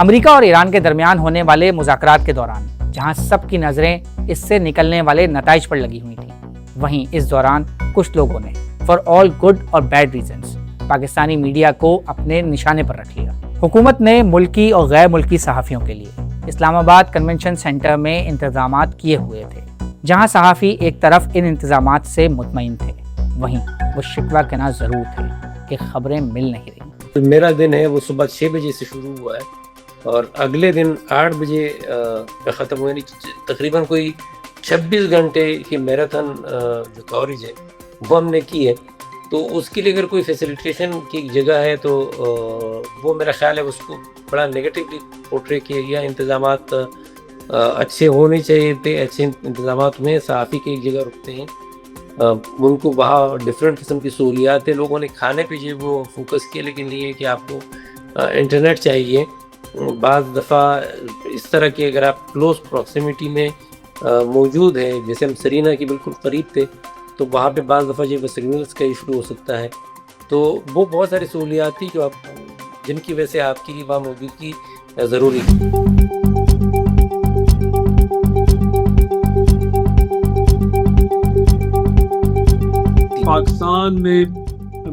امریکہ اور ایران کے درمیان ہونے والے مذاکرات کے دوران جہاں سب کی نظریں اس سے نکلنے والے نتائج پر لگی ہوئی تھیں، وہیں اس دوران کچھ لوگوں نے فار آل گڈ اور بیڈ ریزنز پاکستانی میڈیا کو اپنے نشانے پر رکھ لیا۔ حکومت نے ملکی اور غیر ملکی صحافیوں کے لیے اسلام آباد کنونشن سینٹر میں انتظامات کیے ہوئے تھے، جہاں صحافی ایک طرف ان انتظامات سے مطمئن تھے، وہیں وہ شکوہ کنا ضرور تھے کہ خبریں مل نہیں رہی۔ میرا دن ہے وہ صبح 6 بجے سے شروع ہوا ہے اور اگلے دن 8 بجے ختم ہوئے، تقریباً کوئی 26 گھنٹے کی میراتھن جو کوریج ہے وہ ہم نے کی ہے۔ تو اس کے لیے اگر کوئی فیسیلیٹیشن کی جگہ ہے تو وہ میرا خیال ہے اس کو بڑا نگیٹیولی پورٹرے کیا گیا۔ انتظامات اچھے ہونے چاہیے تھے، اچھے انتظامات میں صحافی کی ایک جگہ رکتے ہیں، ان کو وہاں ڈفرینٹ قسم کی سہولیات ہیں۔ لوگوں نے کھانے پہ جو وہ فوکس کیا، لیکن یہ کہ آپ کو انٹرنیٹ چاہیے۔ بعض دفعہ اس طرح کے اگر آپ کلوز پروکسیمیٹی میں موجود ہیں، جیسے ہم سرینا کے بالکل قریب تھے، تو وہاں پہ بعض دفعہ جو سگنلز کا ایشو ہو سکتا ہے۔ تو وہ بہت ساری سہولیات تھی جو آپ جن کی وجہ سے آپ کی وہاں موجودگی ضروری تھی۔ پاکستان میں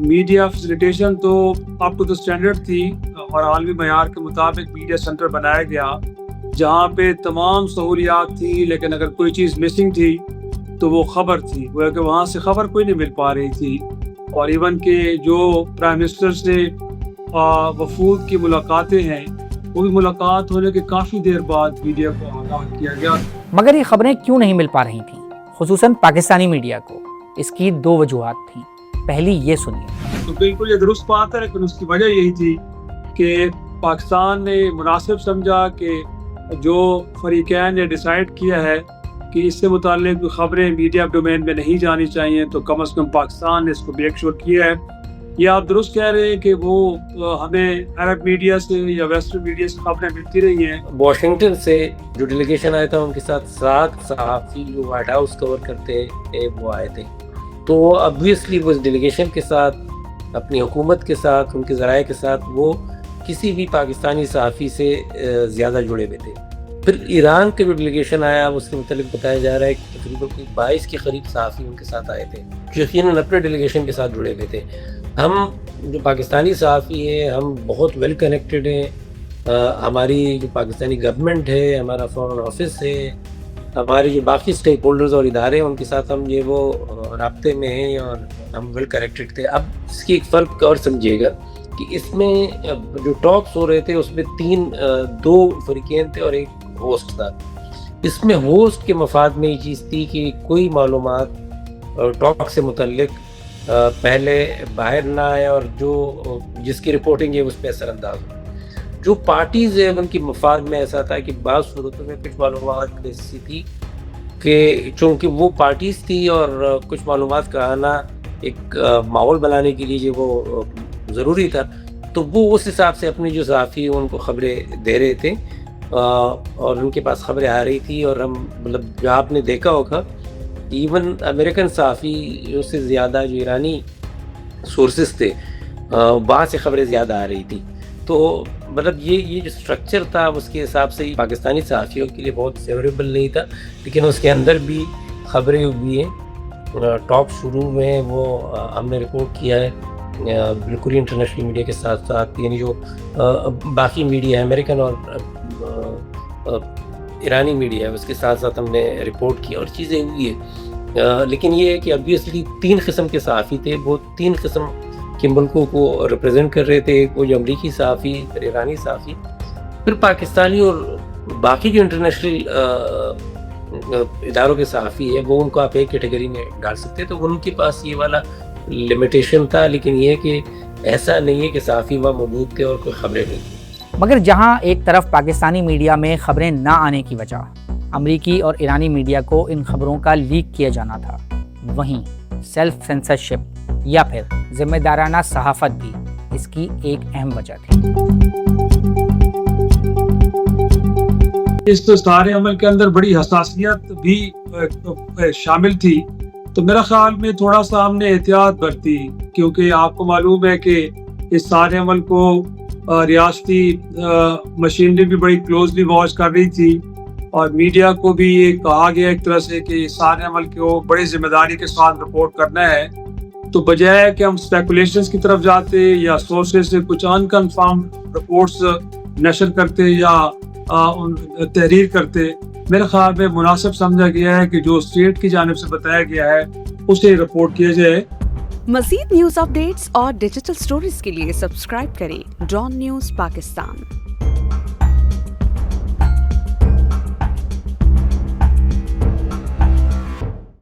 میڈیا فیسیلیٹیشن تو آپ کو تو اسٹینڈرڈ تھی اور عالمی معیار کے مطابق میڈیا سینٹر بنایا گیا جہاں پہ تمام سہولیات تھی، لیکن اگر کوئی چیز مسنگ تھی تو وہ خبر تھی، وہ کہ وہاں سے خبر کوئی نہیں مل پا رہی تھی۔ اور ایون کہ جو پرائم منسٹر سے وفود کی ملاقاتیں ہیں، وہ بھی ملاقات ہونے کے کافی دیر بعد میڈیا کو آگاہ کیا گیا۔ مگر یہ خبریں کیوں نہیں مل پا رہی تھیں، خصوصاً پاکستانی میڈیا کو؟ اس کی 2 وجوہات تھیں۔ پہلی یہ سنیے۔ تو بالکل یہ درست بات ہے، لیکن اس کی وجہ یہی تھی کہ پاکستان نے مناسب سمجھا کہ جو فریقین نے ڈیسائیڈ کیا ہے کہ اس سے متعلق خبریں میڈیا ڈومین میں نہیں جانی چاہیے، تو کم از کم پاکستان نے اس کو میک شور کیا ہے۔ یہ آپ درست کہہ رہے ہیں کہ وہ ہمیں عرب میڈیا سے یا ویسٹرن میڈیا سے خبریں ملتی رہی ہیں۔ واشنگٹن سے جو ڈیلیگیشن آیا تھا ان کے ساتھ 7 صحافی جو وائٹ ہاؤس کور کرتے ہیں وہ آئے تھے، تو obviously وہ اس ڈیلیگیشن کے ساتھ، اپنی حکومت کے ساتھ، ان کے ذرائع کے ساتھ وہ کسی بھی پاکستانی صحافی سے زیادہ جڑے ہوئے تھے۔ پھر ایران کے جو ڈیلیگیشن آیا اس کے متعلق بتایا جا رہا ہے کہ تقریباً کوئی 22 کے قریب صحافی ان کے ساتھ آئے تھے، جو یقیناً اپنے ڈیلیگیشن کے ساتھ جڑے ہوئے تھے۔ ہم جو پاکستانی صحافی ہیں ہم بہت ویل کنیکٹڈ ہیں، ہماری جو پاکستانی گورنمنٹ ہے، ہمارا فارن آفس ہے، ہمارے جو باقی اسٹیک ہولڈرز اور ادارے ہیں ان کے ساتھ ہم وہ رابطے میں ہیں اور ہم ویل کنیکٹڈ تھے۔ اب اس کی ایک فرق اور سمجھیے گا کہ اس میں جو ٹاکس ہو رہے تھے اس میں 2 فریقین تھے اور ایک ہوسٹ تھا۔ اس میں ہوسٹ کے مفاد میں یہ چیز تھی کہ کوئی معلومات ٹاک سے متعلق پہلے باہر نہ آئے اور جو جس کی رپورٹنگ ہے اس پہ اثر انداز ہو۔ جو پارٹیز ہیں ان کی مفاد میں ایسا تھا کہ بعض صورتوں میں کچھ معلومات ایسی تھی کہ چونکہ وہ پارٹیز تھی اور کچھ معلومات کا آنا ایک ماحول بنانے کے لیے وہ ضروری تھا، تو وہ اس حساب سے اپنے جو صحافی ان کو خبریں دے رہے تھے اور ان کے پاس خبریں آ رہی تھی۔ اور ہم جو آپ نے دیکھا ہوگا ایون امریکن صحافی سے زیادہ جو ایرانی سورسز تھے وہاں سے خبریں زیادہ آ رہی تھی۔ تو یہ جو اسٹرکچر تھا اس کے حساب سے پاکستانی صحافیوں کے لیے بہت فیوریبل نہیں تھا، لیکن اس کے اندر بھی خبریں ہوئی ہیں۔ ٹاپ شروع میں وہ ہم نے رپورٹ کیا ہے بالکل انٹرنیشنل میڈیا کے ساتھ ساتھ، یعنی جو باقی میڈیا ہے امریکن اور ایرانی میڈیا ہے اس کے ساتھ ساتھ ہم نے رپورٹ کیا اور چیزیں ہوئی ہیں۔ لیکن یہ ہے کہ obviously 3 قسم کے صحافی تھے، وہ 3 قسم کے ملکوں کو ریپرزینٹ کر رہے تھے، وہ جو امریکی صحافی، پھر ایرانی صحافی، پھر پاکستانی اور باقی جو انٹرنیشنل اداروں کے صحافی ہے وہ ان کو آپ ایک کیٹیگری میں ڈال سکتے، تو ان کے پاس یہ والا لمیٹیشن تھا۔ لیکن یہ کہ ایسا نہیں ہے کہ صحافی وہاں موجود تھے اور کوئی خبریں نہیں تھیں۔ مگر جہاں ایک طرف پاکستانی میڈیا میں خبریں نہ آنے کی وجہ امریکی اور ایرانی میڈیا کو ان خبروں کا لیک کیا جانا تھا، وہیں سیلف سینسرشپ یا پھر ذمہ دارانہ صحافت بھی اس کی ایک اہم وجہ تھی۔ اس سارے عمل کے اندر بڑی حساسیت بھی شامل تھی، تو میرا خیال میں تھوڑا سا ہم نے احتیاط برتی، کیونکہ آپ کو معلوم ہے کہ اس سارے عمل کو ریاستی مشینری بھی بڑی کلوزلی واچ کر رہی تھی اور میڈیا کو بھی یہ کہا گیا ایک طرح سے کہ سارے عمل کو بڑی ذمہ داری کے ساتھ رپورٹ کرنا ہے. تو بجائے کہ ہم اسپیکولیشنز کی طرف جاتے یا سورسز سے کچھ انکنفرم رپورٹس نشر کرتے یا تحریر کرتے, میرے خیال میں مناسب سمجھا گیا ہے کہ جو اسٹیٹ کی جانب سے بتایا گیا ہے اسے رپورٹ کیا جائے. مزید نیوز اپڈیٹس اور ڈیجیٹل سٹوریز کے لیے سبسکرائب کریں ڈان نیوز پاکستان.